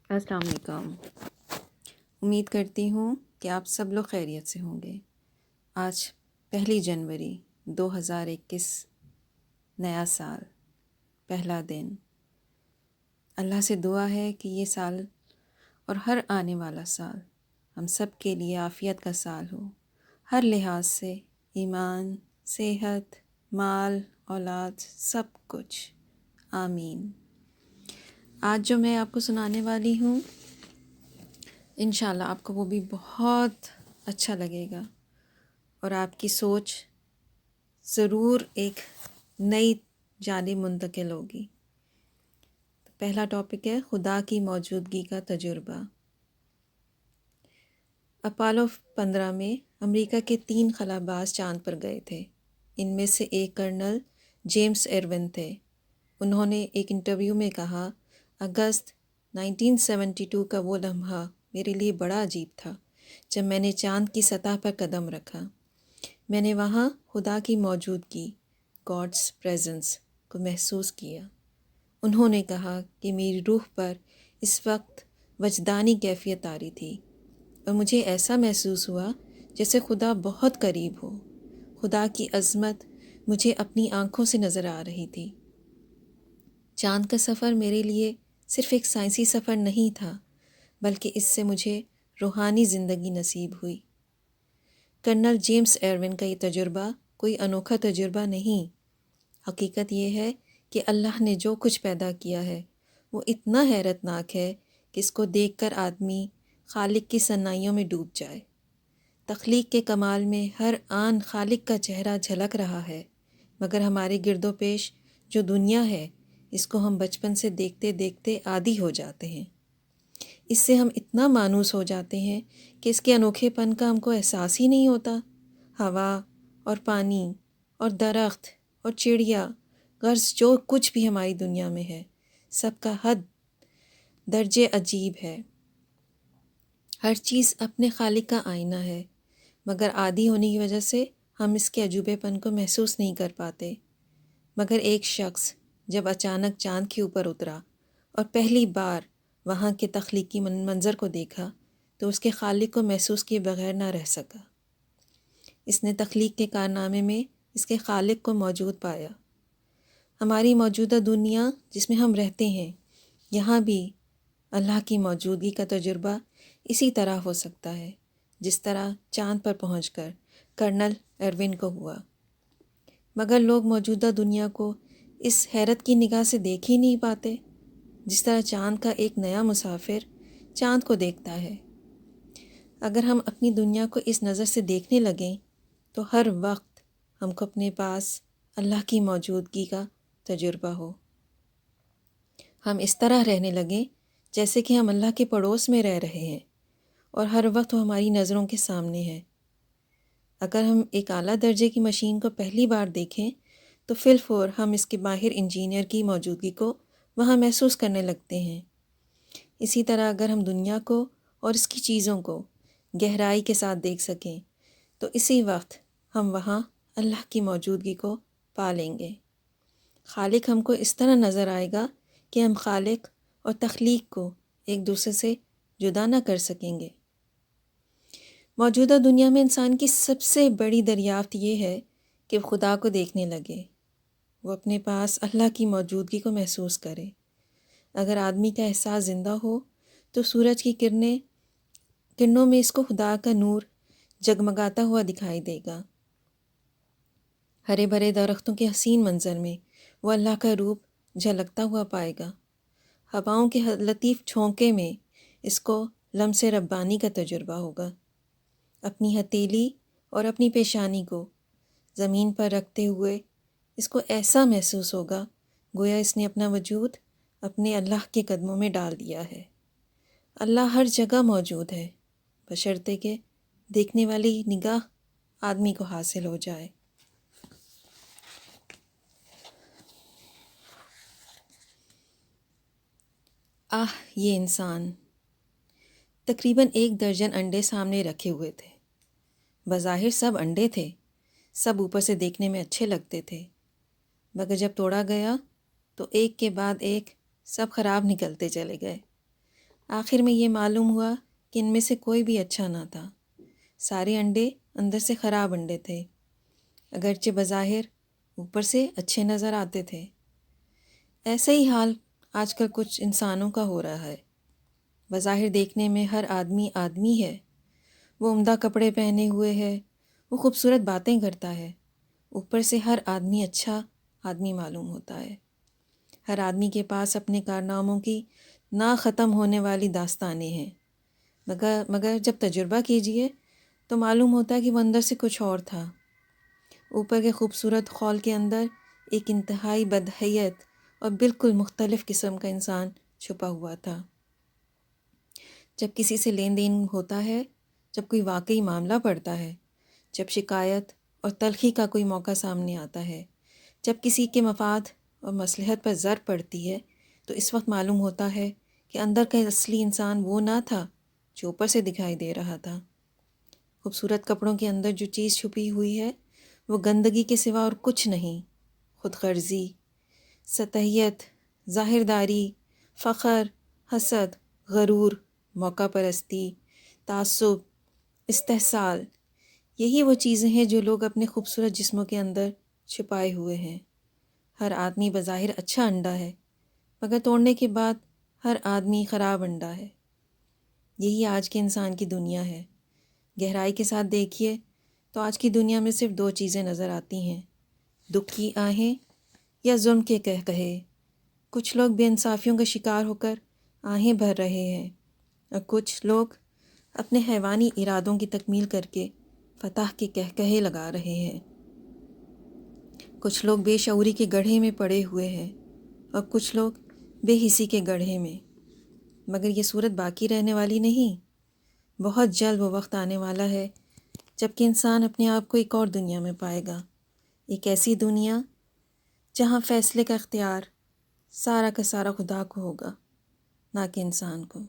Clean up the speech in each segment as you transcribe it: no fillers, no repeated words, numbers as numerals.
السلام علیکم۔ امید کرتی ہوں کہ آپ سب لوگ خیریت سے ہوں گے۔ آج 1 جنوری 2021، نیا سال، پہلا دن۔ اللہ سے دعا ہے کہ یہ سال اور ہر آنے والا سال ہم سب کے لیے عافیت کا سال ہو، ہر لحاظ سے، ایمان، صحت، مال، اولاد، سب کچھ۔ آمین۔ آج جو میں آپ کو سنانے والی ہوں، انشاءاللہ آپ کو وہ بھی بہت اچھا لگے گا اور آپ کی سوچ ضرور ایک نئی جانب منتقل ہوگی۔ پہلا ٹاپک ہے خدا کی موجودگی کا تجربہ۔ اپولو 15 میں امریکہ کے 3 خلاباز چاند پر گئے تھے۔ ان میں سے ایک کرنل جیمز ایروین تھے۔ انہوں نے ایک انٹرویو میں کہا، اگست 1972 کا وہ لمحہ میرے لیے بڑا عجیب تھا جب میں نے چاند کی سطح پر قدم رکھا۔ میں نے وہاں خدا کی موجودگی، گاڈس پریزنس کو محسوس کیا۔ انہوں نے کہا کہ میری روح پر اس وقت وجدانی کیفیت آ رہی تھی اور مجھے ایسا محسوس ہوا جیسے خدا بہت قریب ہو۔ خدا کی عظمت مجھے اپنی آنکھوں سے نظر آ رہی تھی۔ چاند کا سفر میرے لیے صرف ایک سائنسی سفر نہیں تھا، بلکہ اس سے مجھے روحانی زندگی نصیب ہوئی۔ کرنل جیمز ایروین کا یہ تجربہ کوئی انوکھا تجربہ نہیں۔ حقیقت یہ ہے کہ اللہ نے جو کچھ پیدا کیا ہے وہ اتنا حیرت ناک ہے کہ اس کو دیکھ کر آدمی خالق کی صنائیوں میں ڈوب جائے۔ تخلیق کے کمال میں ہر آن خالق کا چہرہ جھلک رہا ہے، مگر ہمارے گرد و پیش جو دنیا ہے اس کو ہم بچپن سے دیکھتے دیکھتے عادی ہو جاتے ہیں۔ اس سے ہم اتنا مانوس ہو جاتے ہیں کہ اس کے انوکھے پن کا ہم کو احساس ہی نہیں ہوتا۔ ہوا اور پانی اور درخت اور چڑیا، غرض جو کچھ بھی ہماری دنیا میں ہے، سب کا حد درجے عجیب ہے۔ ہر چیز اپنے خالق کا آئینہ ہے، مگر عادی ہونے کی وجہ سے ہم اس کے عجوبے پن کو محسوس نہیں کر پاتے۔ مگر ایک شخص جب اچانک چاند کے اوپر اترا اور پہلی بار وہاں کے تخلیقی منظر کو دیکھا تو اس کے خالق کو محسوس کیے بغیر نہ رہ سکا۔ اس نے تخلیق کے کارنامے میں اس کے خالق کو موجود پایا۔ ہماری موجودہ دنیا جس میں ہم رہتے ہیں، یہاں بھی اللہ کی موجودگی کا تجربہ اسی طرح ہو سکتا ہے جس طرح چاند پر پہنچ کر کرنل ایروین کو ہوا۔ مگر لوگ موجودہ دنیا کو اس حیرت کی نگاہ سے دیکھ ہی نہیں پاتے جس طرح چاند کا ایک نیا مسافر چاند کو دیکھتا ہے۔ اگر ہم اپنی دنیا کو اس نظر سے دیکھنے لگیں تو ہر وقت ہم کو اپنے پاس اللہ کی موجودگی کا تجربہ ہو۔ ہم اس طرح رہنے لگیں جیسے کہ ہم اللہ کے پڑوس میں رہ رہے ہیں اور ہر وقت وہ ہماری نظروں کے سامنے ہے۔ اگر ہم ایک اعلیٰ درجے کی مشین کو پہلی بار دیکھیں تو فی الفور ہم اس کے ماہر انجینئر کی موجودگی کو وہاں محسوس کرنے لگتے ہیں۔ اسی طرح اگر ہم دنیا کو اور اس کی چیزوں کو گہرائی کے ساتھ دیکھ سکیں تو اسی وقت ہم وہاں اللہ کی موجودگی کو پا لیں گے۔ خالق ہم کو اس طرح نظر آئے گا کہ ہم خالق اور تخلیق کو ایک دوسرے سے جدا نہ کر سکیں گے۔ موجودہ دنیا میں انسان کی سب سے بڑی دریافت یہ ہے کہ وہ خدا کو دیکھنے لگے، وہ اپنے پاس اللہ کی موجودگی کو محسوس کرے۔ اگر آدمی کا احساس زندہ ہو تو سورج کی کرنوں میں اس کو خدا کا نور جگمگاتا ہوا دکھائی دے گا۔ ہرے بھرے درختوں کے حسین منظر میں وہ اللہ کا روپ جھلکتا ہوا پائے گا۔ ہواؤں کے لطیف جھونکے میں اس کو لمس ربانی کا تجربہ ہوگا۔ اپنی ہتھیلی اور اپنی پیشانی کو زمین پر رکھتے ہوئے اس کو ایسا محسوس ہوگا گویا اس نے اپنا وجود اپنے اللہ کے قدموں میں ڈال دیا ہے۔ اللہ ہر جگہ موجود ہے، بشرطے کہ دیکھنے والی نگاہ آدمی کو حاصل ہو جائے۔ یہ انسان تقریباً 1 درجن انڈے سامنے رکھے ہوئے تھے۔ بظاہر سب انڈے تھے، سب اوپر سے دیکھنے میں اچھے لگتے تھے، مگر جب توڑا گیا تو ایک کے بعد ایک سب خراب نکلتے چلے گئے۔ آخر میں یہ معلوم ہوا کہ ان میں سے کوئی بھی اچھا نہ تھا۔ سارے انڈے اندر سے خراب انڈے تھے، اگرچہ بظاہر اوپر سے اچھے نظر آتے تھے۔ ایسا ہی حال آج کل کچھ انسانوں کا ہو رہا ہے۔ بظاہر دیکھنے میں ہر آدمی آدمی ہے، وہ عمدہ کپڑے پہنے ہوئے ہے، وہ خوبصورت باتیں کرتا ہے، اوپر سے ہر آدمی اچھا آدمی معلوم ہوتا ہے۔ ہر آدمی کے پاس اپنے کارناموں کی نہ ختم ہونے والی داستانیں ہیں، مگر جب تجربہ کیجئے تو معلوم ہوتا ہے کہ وہ اندر سے کچھ اور تھا۔ اوپر کے خوبصورت خول کے اندر ایک انتہائی بدحیت اور بالکل مختلف قسم کا انسان چھپا ہوا تھا۔ جب کسی سے لین دین ہوتا ہے، جب کوئی واقعی معاملہ پڑتا ہے، جب شکایت اور تلخی کا کوئی موقع سامنے آتا ہے، جب کسی کے مفاد اور مصلحت پر ضرب پڑتی ہے، تو اس وقت معلوم ہوتا ہے کہ اندر کا اصلی انسان وہ نہ تھا جو اوپر سے دکھائی دے رہا تھا۔ خوبصورت کپڑوں کے اندر جو چیز چھپی ہوئی ہے وہ گندگی کے سوا اور کچھ نہیں، خود غرضی، سطحیت، ظاہرداری، فخر، حسد، غرور، موقع پرستی، تعصب، استحصال، یہی وہ چیزیں ہیں جو لوگ اپنے خوبصورت جسموں کے اندر چھپائے ہوئے ہیں۔ ہر آدمی بظاہر اچھا انڈا ہے، مگر توڑنے کے بعد ہر آدمی خراب انڈا ہے۔ یہی آج کے انسان کی دنیا ہے۔ گہرائی کے ساتھ دیکھیے تو آج کی دنیا میں صرف دو چیزیں نظر آتی ہیں، دکھ کی آہیں یا ظلم کے کہے۔ کچھ لوگ بے انصافیوں کا شکار ہو کر آہیں بھر رہے ہیں، اور کچھ لوگ اپنے حیوانی ارادوں کی تکمیل کر کے فتح کے کہے لگا رہے ہیں۔ کچھ لوگ بے شعوری کے گڑھے میں پڑے ہوئے ہیں، اور کچھ لوگ بے حسی کے گڑھے میں۔ مگر یہ صورت باقی رہنے والی نہیں۔ بہت جلد وہ وقت آنے والا ہے جب کہ انسان اپنے آپ کو ایک اور دنیا میں پائے گا، ایک ایسی دنیا جہاں فیصلے کا اختیار سارا کا سارا خدا کو ہوگا، نہ کہ انسان کو۔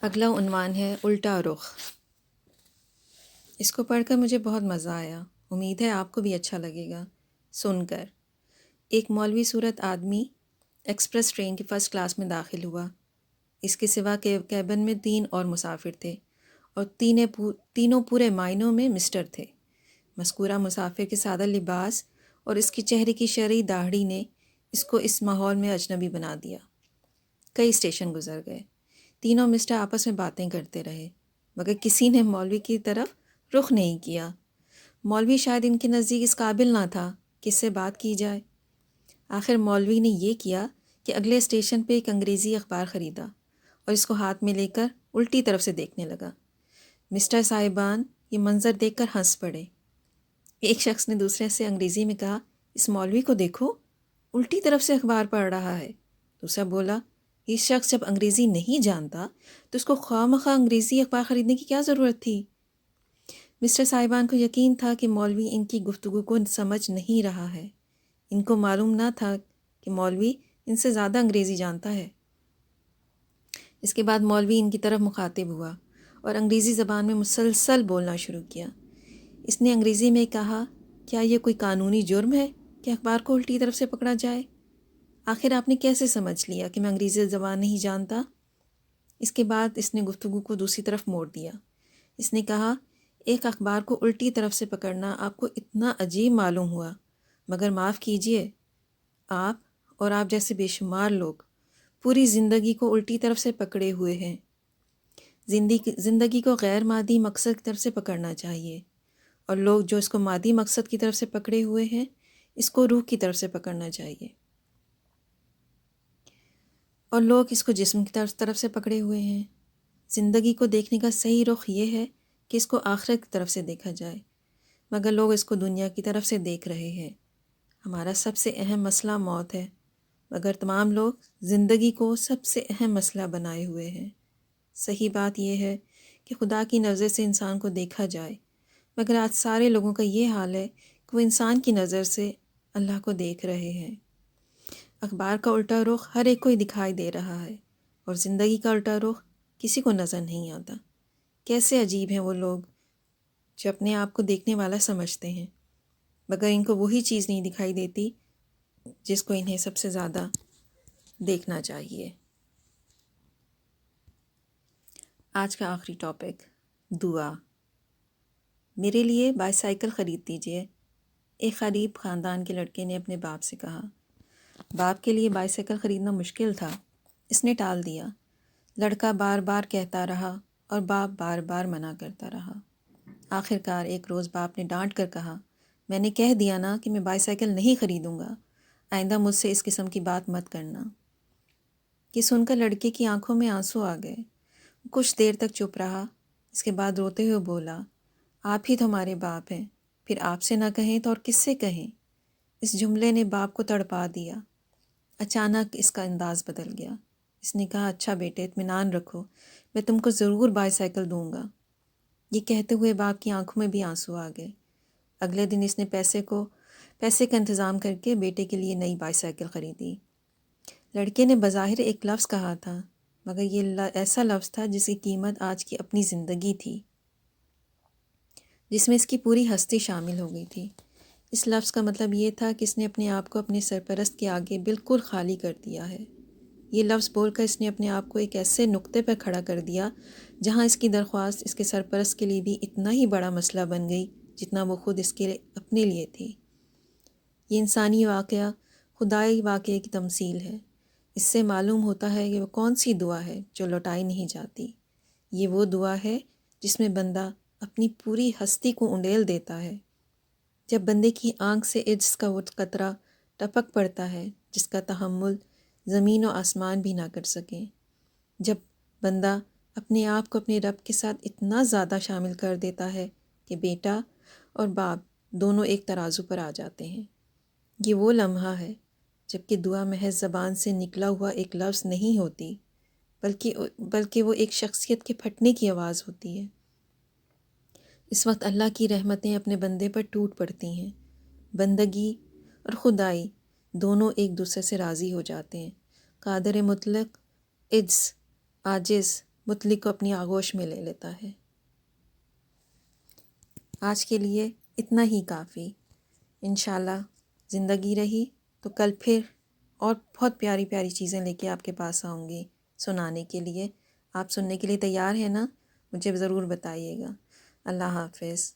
اگلا عنوان ہے الٹا رخ۔ اس کو پڑھ کر مجھے بہت مزہ آیا، امید ہے آپ کو بھی اچھا لگے گا سن کر۔ ایک مولوی صورت آدمی ایکسپریس ٹرین کی فرسٹ کلاس میں داخل ہوا۔ اس کے سوا کیبن میں 3 اور مسافر تھے، اور تینوں پورے معنوں میں مسٹر تھے۔ مذکورہ مسافر کے سادہ لباس اور اس کے چہرے کی شرعی داڑھی نے اس کو اس ماحول میں اجنبی بنا دیا۔ کئی اسٹیشن گزر گئے، تینوں مسٹر آپس میں باتیں کرتے رہے، مگر کسی نے مولوی کی طرف رخ نہیں کیا۔ مولوی شاید ان کے نزدیک اس قابل نہ تھا کہ اس سے بات کی جائے۔ آخر مولوی نے یہ کیا کہ اگلے اسٹیشن پہ ایک انگریزی اخبار خریدا اور اس کو ہاتھ میں لے کر الٹی طرف سے دیکھنے لگا۔ مسٹر صاحبان یہ منظر دیکھ کر ہنس پڑے۔ ایک شخص نے دوسرے سے انگریزی میں کہا، اس مولوی کو دیکھو، الٹی طرف سے اخبار پڑھ رہا ہے۔ دوسرا بولا، یہ شخص جب انگریزی نہیں جانتا تو اس کو خواہ مخواہ انگریزی اخبار خریدنے کی کیا ضرورت تھی؟ مسٹر صاحبان کو یقین تھا کہ مولوی ان کی گفتگو کو سمجھ نہیں رہا ہے۔ ان کو معلوم نہ تھا کہ مولوی ان سے زیادہ انگریزی جانتا ہے۔ اس کے بعد مولوی ان کی طرف مخاطب ہوا اور انگریزی زبان میں مسلسل بولنا شروع کیا۔ اس نے انگریزی میں کہا، کیا یہ کوئی قانونی جرم ہے کہ اخبار کو الٹی طرف سے پکڑا جائے؟ آخر آپ نے کیسے سمجھ لیا کہ میں انگریزی زبان نہیں جانتا؟ اس کے بعد اس نے گفتگو کو دوسری طرف موڑ دیا۔ اس نے کہا، ایک اخبار کو الٹی طرف سے پکڑنا آپ کو اتنا عجیب معلوم ہوا، مگر معاف کیجئے، آپ اور آپ جیسے بے شمار لوگ پوری زندگی کو الٹی طرف سے پکڑے ہوئے ہیں۔ زندگی کو غیر مادی مقصد کی طرف سے پکڑنا چاہیے، اور لوگ جو اس کو مادی مقصد کی طرف سے پکڑے ہوئے ہیں، اس کو روح کی طرف سے پکڑنا چاہیے، اور لوگ اس کو جسم کی طرف سے پکڑے ہوئے ہیں۔ زندگی کو دیکھنے کا صحیح رخ یہ ہے کہ اس کو آخرت کی طرف سے دیکھا جائے، مگر لوگ اس کو دنیا کی طرف سے دیکھ رہے ہیں۔ ہمارا سب سے اہم مسئلہ موت ہے، مگر تمام لوگ زندگی کو سب سے اہم مسئلہ بنائے ہوئے ہیں۔ صحیح بات یہ ہے کہ خدا کی نظر سے انسان کو دیکھا جائے، مگر آج سارے لوگوں کا یہ حال ہے کہ وہ انسان کی نظر سے اللہ کو دیکھ رہے ہیں۔ اخبار کا الٹا رخ ہر ایک کو ہی دکھائی دے رہا ہے، اور زندگی کا الٹا رخ کسی کو نظر نہیں آتا۔ کیسے عجیب ہیں وہ لوگ جو اپنے آپ کو دیکھنے والا سمجھتے ہیں، مگر ان کو وہی چیز نہیں دکھائی دیتی جس کو انہیں سب سے زیادہ دیکھنا چاہیے۔ آج کا آخری ٹاپک، دعا۔ میرے لیے بائیسائیکل خرید دیجیے، ایک غریب خاندان کے لڑکے نے اپنے باپ سے کہا۔ باپ کے لیے بائیسائیکل خریدنا مشکل تھا، اس نے ٹال دیا۔ لڑکا بار بار کہتا رہا اور باپ بار بار منع کرتا رہا۔ آخر کار ایک روز باپ نے ڈانٹ کر کہا، میں نے کہہ دیا نا کہ میں بائیسائیکل نہیں خریدوں گا، آئندہ مجھ سے اس قسم کی بات مت کرنا۔ یہ سن کر لڑکے کی آنکھوں میں آنسو آ گئے۔ کچھ دیر تک چپ رہا، اس کے بعد روتے ہوئے بولا، آپ ہی تو ہمارے باپ ہیں، پھر آپ سے نہ کہیں تو اور کس سے کہیں؟ اس جملے نے باپ کو تڑپا دیا۔ اچانک اس کا انداز بدل گیا۔ اس نے کہا، اچھا بیٹے، اطمینان رکھو، میں تم کو ضرور بائیسائیکل دوں گا۔ یہ کہتے ہوئے باپ کی آنکھوں میں بھی آنسو آ گئے۔ اگلے دن اس نے پیسے کا انتظام کر کے بیٹے کے لیے نئی بائیسائیکل خریدی۔ لڑکے نے بظاہر ایک لفظ کہا تھا، مگر یہ ایسا لفظ تھا جس کی قیمت آج کی اپنی زندگی تھی، جس میں اس کی پوری ہستی شامل ہو گئی تھی۔ اس لفظ کا مطلب یہ تھا کہ اس نے اپنے آپ کو اپنے سرپرست کے آگے بالکل خالی کر دیا ہے۔ یہ لفظ بول کر اس نے اپنے آپ کو ایک ایسے نقطے پر کھڑا کر دیا جہاں اس کی درخواست اس کے سرپرست کے لیے بھی اتنا ہی بڑا مسئلہ بن گئی جتنا وہ خود اس کے اپنے لیے تھی۔ یہ انسانی واقعہ خدائی واقعے کی تمثیل ہے۔ اس سے معلوم ہوتا ہے کہ وہ کون سی دعا ہے جو لوٹائی نہیں جاتی۔ یہ وہ دعا ہے جس میں بندہ اپنی پوری ہستی کو انڈیل دیتا ہے۔ جب بندے کی آنکھ سے عجز کا وہ قطرہ ٹپک پڑتا ہے جس کا تحمل زمین و آسمان بھی نہ کر سکیں، جب بندہ اپنے آپ کو اپنے رب کے ساتھ اتنا زیادہ شامل کر دیتا ہے کہ بیٹا اور باپ دونوں ایک ترازو پر آ جاتے ہیں، یہ وہ لمحہ ہے جب کہ دعا محض زبان سے نکلا ہوا ایک لفظ نہیں ہوتی، بلکہ وہ ایک شخصیت کے پھٹنے کی آواز ہوتی ہے۔ اس وقت اللہ کی رحمتیں اپنے بندے پر ٹوٹ پڑتی ہیں۔ بندگی اور خدائی دونوں ایک دوسرے سے راضی ہو جاتے ہیں۔ قادر مطلق عاجز مطلق کو اپنی آغوش میں لے لیتا ہے۔ آج کے لیے اتنا ہی کافی۔ انشاءاللہ زندگی رہی تو کل پھر اور بہت پیاری پیاری چیزیں لے کے آپ کے پاس آؤں گی سنانے کے لیے۔ آپ سننے کے لیے تیار ہیں نا؟ مجھے ضرور بتائیے گا۔ اللہ حافظ۔